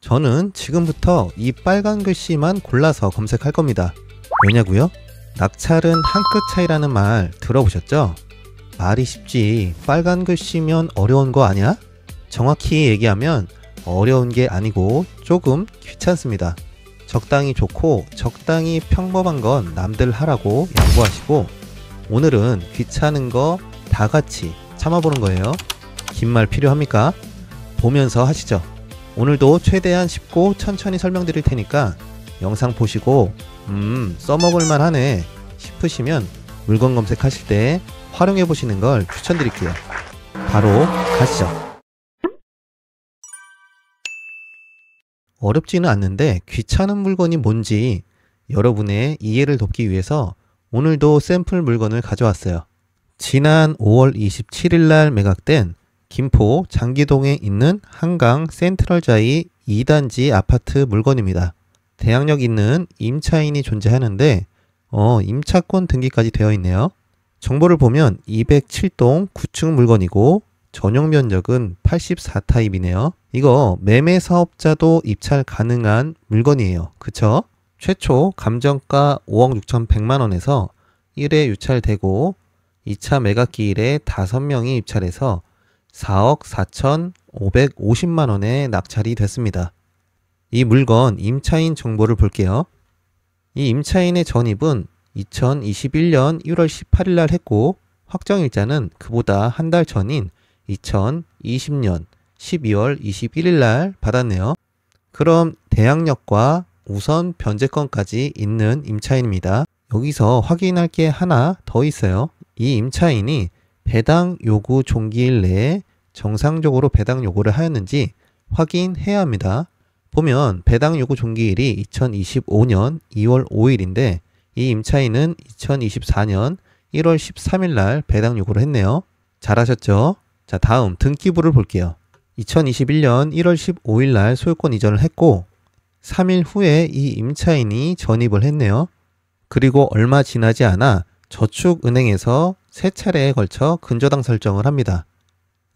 저는 지금부터 이 빨간 글씨만 골라서 검색할 겁니다. 왜냐고요? 낙찰은 한 끗 차이라는 말 들어보셨죠? 말이 쉽지 빨간 글씨면 어려운 거 아니야? 정확히 얘기하면 어려운 게 아니고 조금 귀찮습니다. 적당히 좋고 적당히 평범한 건 남들 하라고 양보하시고 오늘은 귀찮은 거 다 같이 참아보는 거예요. 긴 말 필요합니까? 보면서 하시죠. 오늘도 최대한 쉽고 천천히 설명드릴 테니까 영상 보시고 써먹을만 하네 싶으시면 물건 검색하실 때 활용해 보시는 걸 추천드릴게요. 바로 가시죠. 어렵지는 않는데 귀찮은 물건이 뭔지 여러분의 이해를 돕기 위해서 오늘도 샘플 물건을 가져왔어요. 지난 5월 27일 날 매각된 김포 장기동에 있는 한강 센트럴자이 2단지 아파트 물건입니다. 대항력 있는 임차인이 존재하는데 임차권 등기까지 되어 있네요. 정보를 보면 207동 9층 물건이고 전용 면적은 84타입이네요. 이거 매매 사업자도 입찰 가능한 물건이에요. 그쵸? 최초 감정가 5억 6,100만원에서 1회 유찰되고 2차 매각기일에 5명이 입찰해서 4억 4,550만원에 낙찰이 됐습니다. 이 물건 임차인 정보를 볼게요. 이 임차인의 전입은 2021년 1월 18일 날 했고 확정일자는 그보다 한 달 전인 2020년 12월 21일 날 받았네요. 그럼 대항력과 우선 변제권까지 있는 임차인입니다. 여기서 확인할 게 하나 더 있어요. 이 임차인이 배당 요구 종기일 내에 정상적으로 배당 요구를 하였는지 확인해야 합니다. 보면 배당 요구 종기일이 2025년 2월 5일인데 이 임차인은 2024년 1월 13일 날 배당 요구를 했네요. 잘하셨죠? 자, 다음 등기부를 볼게요. 2021년 1월 15일 날 소유권 이전을 했고 3일 후에 이 임차인이 전입을 했네요. 그리고 얼마 지나지 않아 저축은행에서 3차례에 걸쳐 근저당 설정을 합니다.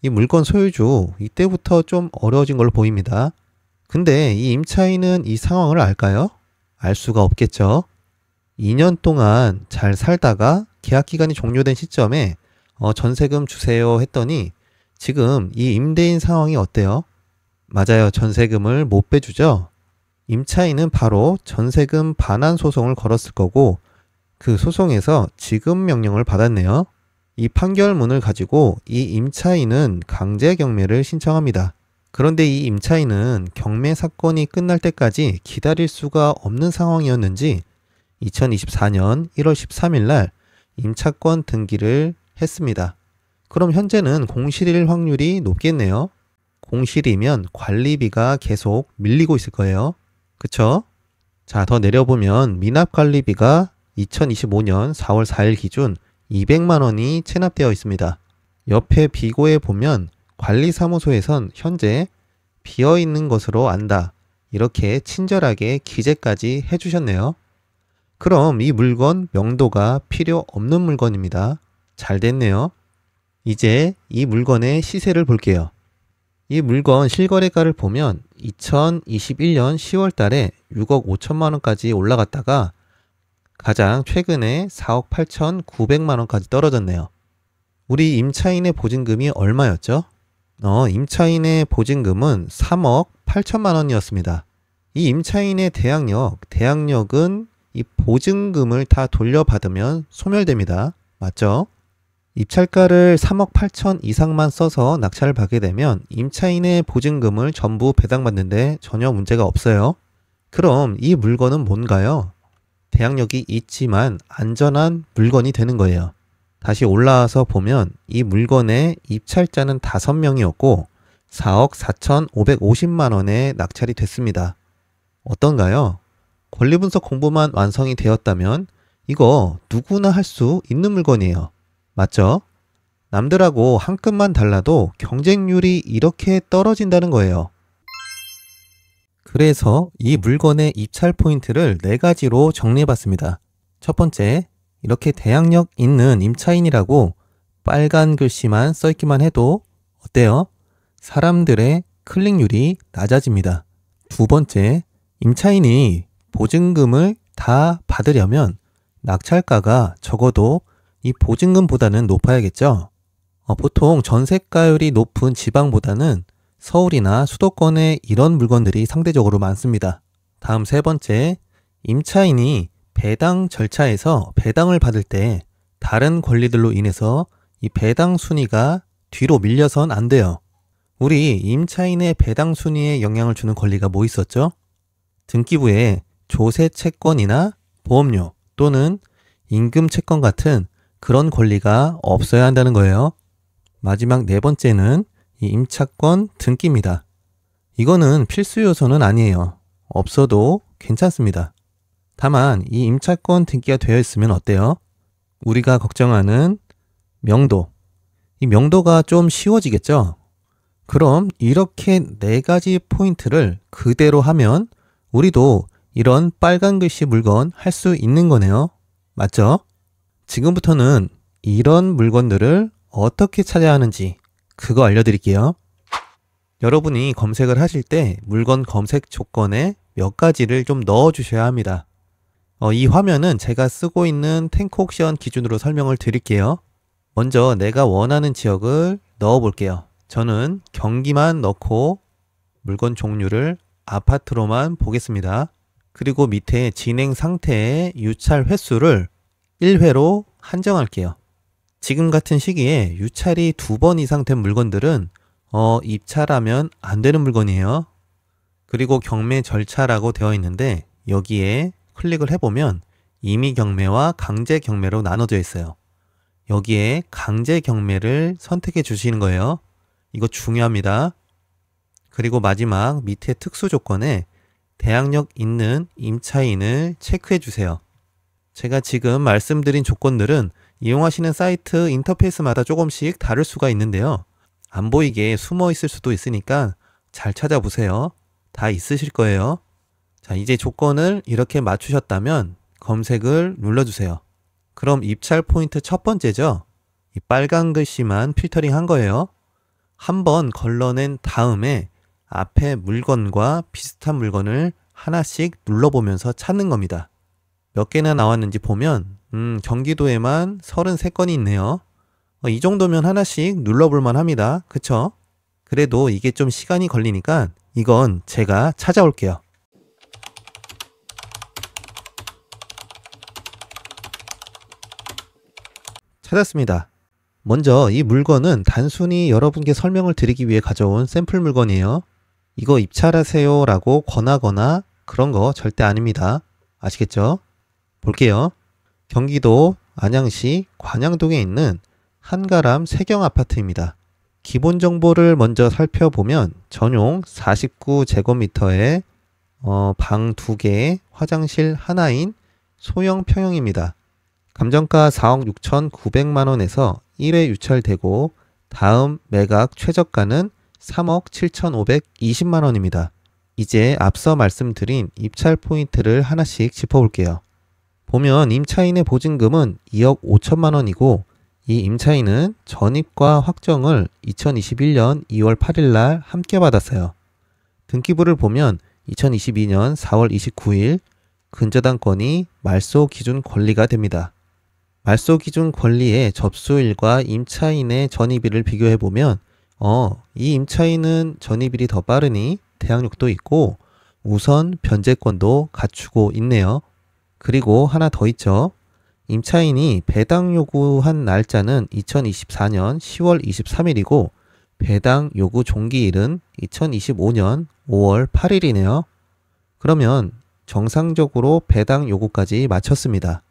이 물건 소유주 이때부터 좀 어려워진 걸로 보입니다. 근데 이 임차인은 이 상황을 알까요? 알 수가 없겠죠. 2년 동안 잘 살다가 계약기간이 종료된 시점에 전세금 주세요 했더니 지금 이 임대인 상황이 어때요? 맞아요. 전세금을 못 빼주죠. 임차인은 바로 전세금 반환 소송을 걸었을 거고 그 소송에서 지급 명령을 받았네요. 이 판결문을 가지고 이 임차인은 강제 경매를 신청합니다. 그런데 이 임차인은 경매 사건이 끝날 때까지 기다릴 수가 없는 상황이었는지 2024년 1월 13일 날 임차권 등기를 했습니다. 그럼 현재는 공실일 확률이 높겠네요. 공실이면 관리비가 계속 밀리고 있을 거예요. 그쵸? 자, 더 내려보면 미납관리비가 2025년 4월 4일 기준 200만원이 체납되어 있습니다. 옆에 비고에 보면 관리사무소에선 현재 비어있는 것으로 안다. 이렇게 친절하게 기재까지 해주셨네요. 그럼 이 물건 명도가 필요 없는 물건입니다. 잘 됐네요. 이제 이 물건의 시세를 볼게요. 이 물건 실거래가를 보면 2021년 10월 달에 6억 5천만 원까지 올라갔다가 가장 최근에 4억 8,900만 원까지 떨어졌네요. 우리 임차인의 보증금이 얼마였죠? 임차인의 보증금은 3억 8천만 원이었습니다. 이 임차인의 대항력은 이 보증금을 다 돌려받으면 소멸됩니다. 맞죠? 입찰가를 3억 8천 이상만 써서 낙찰을 받게 되면 임차인의 보증금을 전부 배당받는데 전혀 문제가 없어요. 그럼 이 물건은 뭔가요? 대항력이 있지만 안전한 물건이 되는 거예요. 다시 올라와서 보면 이 물건의 입찰자는 5명이었고 4억 4,550만 원에 낙찰이 됐습니다. 어떤가요? 권리분석 공부만 완성이 되었다면 이거 누구나 할 수 있는 물건이에요. 맞죠? 남들하고 한 끗만 달라도 경쟁률이 이렇게 떨어진다는 거예요. 그래서 이 물건의 입찰 포인트를 4가지로 정리해봤습니다. 첫 번째, 이렇게 대항력 있는 임차인이라고 빨간 글씨만 써있기만 해도 어때요? 사람들의 클릭률이 낮아집니다. 두 번째, 임차인이 보증금을 다 받으려면 낙찰가가 적어도 이 보증금보다는 높아야겠죠. 보통 전세가율이 높은 지방보다는 서울이나 수도권에 이런 물건들이 상대적으로 많습니다. 다음 세 번째, 임차인이 배당 절차에서 배당을 받을 때 다른 권리들로 인해서 이 배당 순위가 뒤로 밀려선 안 돼요. 우리 임차인의 배당 순위에 영향을 주는 권리가 뭐 있었죠? 등기부에 조세 채권이나 보험료 또는 임금 채권 같은 그런 권리가 없어야 한다는 거예요. 마지막 네 번째는 이 임차권 등기입니다. 이거는 필수 요소는 아니에요. 없어도 괜찮습니다. 다만 이 임차권 등기가 되어 있으면 어때요? 우리가 걱정하는 명도. 이 명도가 좀 쉬워지겠죠? 그럼 이렇게 네 가지 포인트를 그대로 하면 우리도 이런 빨간 글씨 물건 할 수 있는 거네요. 맞죠? 지금부터는 이런 물건들을 어떻게 찾아야 하는지 그거 알려드릴게요. 여러분이 검색을 하실 때 물건 검색 조건에 몇 가지를 좀 넣어 주셔야 합니다. 이 화면은 제가 쓰고 있는 탱크옥션 기준으로 설명을 드릴게요. 먼저 내가 원하는 지역을 넣어 볼게요. 저는 경기만 넣고 물건 종류를 아파트로만 보겠습니다. 그리고 밑에 진행 상태의 유찰 횟수를 1회로 한정할게요. 지금 같은 시기에 유찰이 2번 이상 된 물건들은 입찰하면 안 되는 물건이에요. 그리고 경매 절차라고 되어 있는데 여기에 클릭을 해보면 임의 경매와 강제 경매로 나눠져 있어요. 여기에 강제 경매를 선택해 주시는 거예요. 이거 중요합니다. 그리고 마지막 밑에 특수 조건에 대항력 있는 임차인을 체크해 주세요. 제가 지금 말씀드린 조건들은 이용하시는 사이트 인터페이스마다 조금씩 다를 수가 있는데요. 안 보이게 숨어 있을 수도 있으니까 잘 찾아보세요. 다 있으실 거예요. 자, 이제 조건을 이렇게 맞추셨다면 검색을 눌러주세요. 그럼 입찰 포인트 첫 번째죠. 이 빨간 글씨만 필터링 한 거예요. 한번 걸러낸 다음에 앞에 물건과 비슷한 물건을 하나씩 눌러보면서 찾는 겁니다. 몇 개나 나왔는지 보면 경기도에만 33건이 있네요. 이 정도면 하나씩 눌러볼만 합니다. 그쵸? 그래도 이게 좀 시간이 걸리니까 이건 제가 찾아올게요. 찾았습니다. 먼저 이 물건은 단순히 여러분께 설명을 드리기 위해 가져온 샘플 물건이에요. 이거 입찰하세요 라고 권하거나 그런 거 절대 아닙니다. 아시겠죠? 볼게요. 경기도 안양시 관양동에 있는 한가람 세경 아파트입니다. 기본 정보를 먼저 살펴보면 전용 49제곱미터에 방 2개, 화장실 하나인 소형 평형입니다. 감정가 4억 6,900만원에서 1회 유찰되고 다음 매각 최저가는 3억 7,520만원입니다. 이제 앞서 말씀드린 입찰 포인트를 하나씩 짚어볼게요. 보면 임차인의 보증금은 2억 5천만원이고 이 임차인은 전입과 확정을 2021년 2월 8일 날 함께 받았어요. 등기부를 보면 2022년 4월 29일 근저당권이 말소 기준 권리가 됩니다. 말소 기준 권리의 접수일과 임차인의 전입일을 비교해보면 이 임차인은 전입일이 더 빠르니 대항력도 있고 우선 변제권도 갖추고 있네요. 그리고 하나 더 있죠. 임차인이 배당 요구한 날짜는 2024년 10월 23일이고 배당 요구 종기일은 2025년 5월 8일이네요. 그러면 정상적으로 배당 요구까지 마쳤습니다.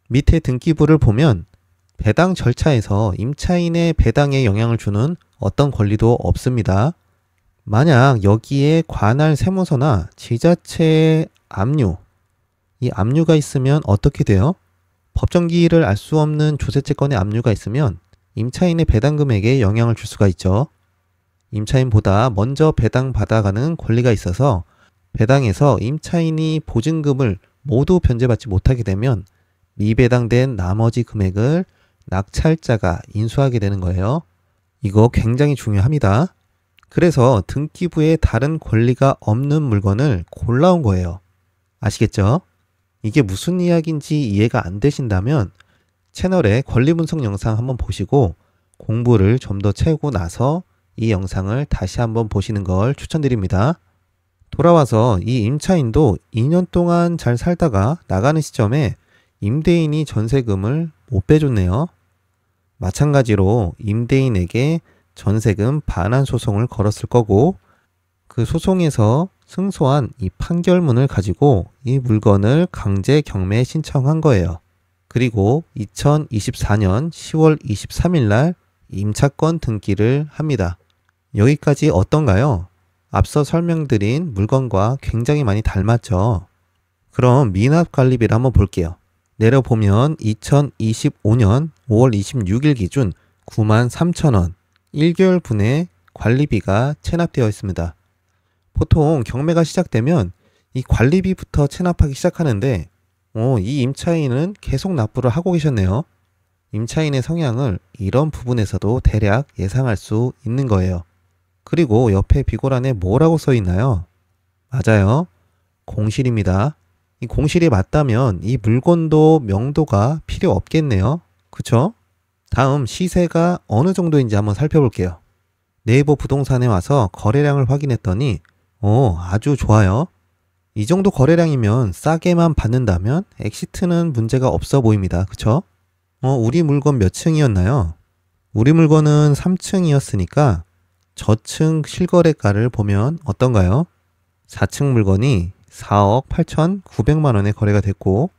밑에 등기부를 보면 배당 절차에서 임차인의 배당에 영향을 주는 어떤 권리도 없습니다. 만약 여기에 관할 세무서나 지자체의 압류, 이 압류가 있으면 어떻게 돼요? 법정기일을 알 수 없는 조세채권의 압류가 있으면 임차인의 배당 금액에 영향을 줄 수가 있죠. 임차인보다 먼저 배당받아가는 권리가 있어서 배당에서 임차인이 보증금을 모두 변제받지 못하게 되면 미배당된 나머지 금액을 낙찰자가 인수하게 되는 거예요. 이거 굉장히 중요합니다. 그래서 등기부에 다른 권리가 없는 물건을 골라온 거예요. 아시겠죠? 이게 무슨 이야기인지 이해가 안 되신다면 채널의 권리 분석 영상 한번 보시고 공부를 좀 더 채우고 나서 이 영상을 다시 한번 보시는 걸 추천드립니다. 돌아와서 이 임차인도 2년 동안 잘 살다가 나가는 시점에 임대인이 전세금을 못 빼줬네요. 마찬가지로 임대인에게 전세금 반환 소송을 걸었을 거고 그 소송에서 승소한 이 판결문을 가지고 이 물건을 강제 경매 신청한 거예요. 그리고 2024년 10월 23일 날 임차권 등기를 합니다. 여기까지 어떤가요? 앞서 설명드린 물건과 굉장히 많이 닮았죠. 그럼 미납관리비를 한번 볼게요. 내려보면 2025년 5월 26일 기준 93,000원 1개월 분의 관리비가 체납되어 있습니다. 보통 경매가 시작되면 이 관리비부터 체납하기 시작하는데 이 임차인은 계속 납부를 하고 계셨네요. 임차인의 성향을 이런 부분에서도 대략 예상할 수 있는 거예요. 그리고 옆에 비고란에 뭐라고 써 있나요? 맞아요. 공실입니다. 이 공실이 맞다면 이 물건도 명도가 필요 없겠네요. 그쵸? 다음 시세가 어느 정도인지 한번 살펴볼게요. 네이버 부동산에 와서 거래량을 확인했더니 아주 좋아요. 이 정도 거래량이면 싸게만 받는다면 엑시트는 문제가 없어 보입니다. 그쵸? 우리 물건 몇 층이었나요? 우리 물건은 3층이었으니까 저층 실거래가를 보면 어떤가요? 4층 물건이 4억 8,900만 원에 거래가 됐고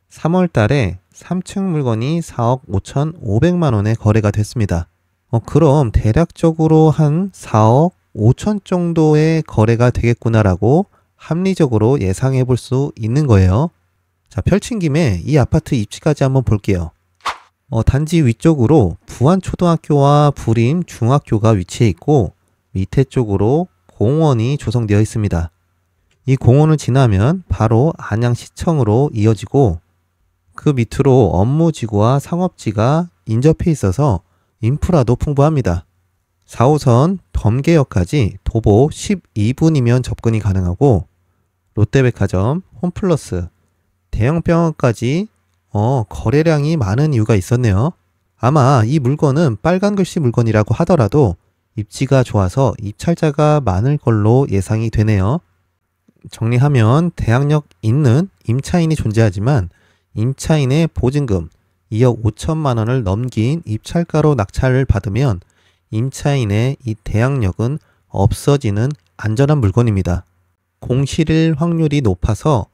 3월 달에 3층 물건이 4억 5,500만 원에 거래가 됐습니다. 그럼 대략적으로 한 4억 5천 정도의 거래가 되겠구나라고 합리적으로 예상해 볼 수 있는 거예요. 자, 펼친 김에 이 아파트 입지까지 한번 볼게요. 단지 위쪽으로 부안초등학교와 부림중학교가 위치해 있고 밑에 쪽으로 공원이 조성되어 있습니다. 이 공원을 지나면 바로 안양시청으로 이어지고 그 밑으로 업무지구와 상업지가 인접해 있어서 인프라도 풍부합니다. 4호선 덤계역까지 도보 12분이면 접근이 가능하고 롯데백화점, 홈플러스, 대형병원까지 거래량이 많은 이유가 있었네요. 아마 이 물건은 빨간 글씨 물건이라고 하더라도 입지가 좋아서 입찰자가 많을 걸로 예상이 되네요. 정리하면 대항력 있는 임차인이 존재하지만 임차인의 보증금 2억 5천만 원을 넘긴 입찰가로 낙찰을 받으면 임차인의 이 대항력은 없어지는 안전한 물건입니다. 공실일 확률이 높아서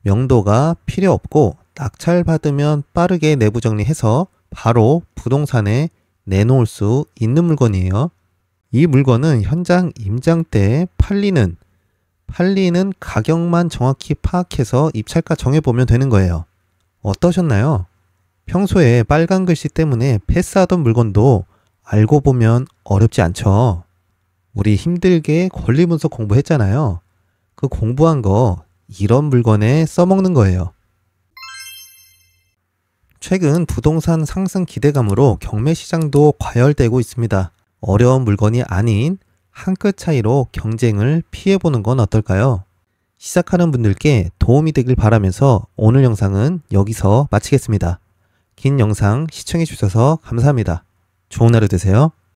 명도가 필요 없고 낙찰받으면 빠르게 내부 정리해서 바로 부동산에 내놓을 수 있는 물건이에요. 이 물건은 현장 임장 때 팔리는 가격만 정확히 파악해서 입찰가 정해보면 되는 거예요. 어떠셨나요? 평소에 빨간 글씨 때문에 패스하던 물건도 알고 보면 어렵지 않죠. 우리 힘들게 권리 분석 공부했잖아요. 그 공부한 거 이런 물건에 써먹는 거예요. 최근 부동산 상승 기대감으로 경매 시장도 과열되고 있습니다. 어려운 물건이 아닌 한 끗 차이로 경쟁을 피해보는 건 어떨까요? 시작하는 분들께 도움이 되길 바라면서 오늘 영상은 여기서 마치겠습니다. 긴 영상 시청해 주셔서 감사합니다. 좋은 하루 되세요.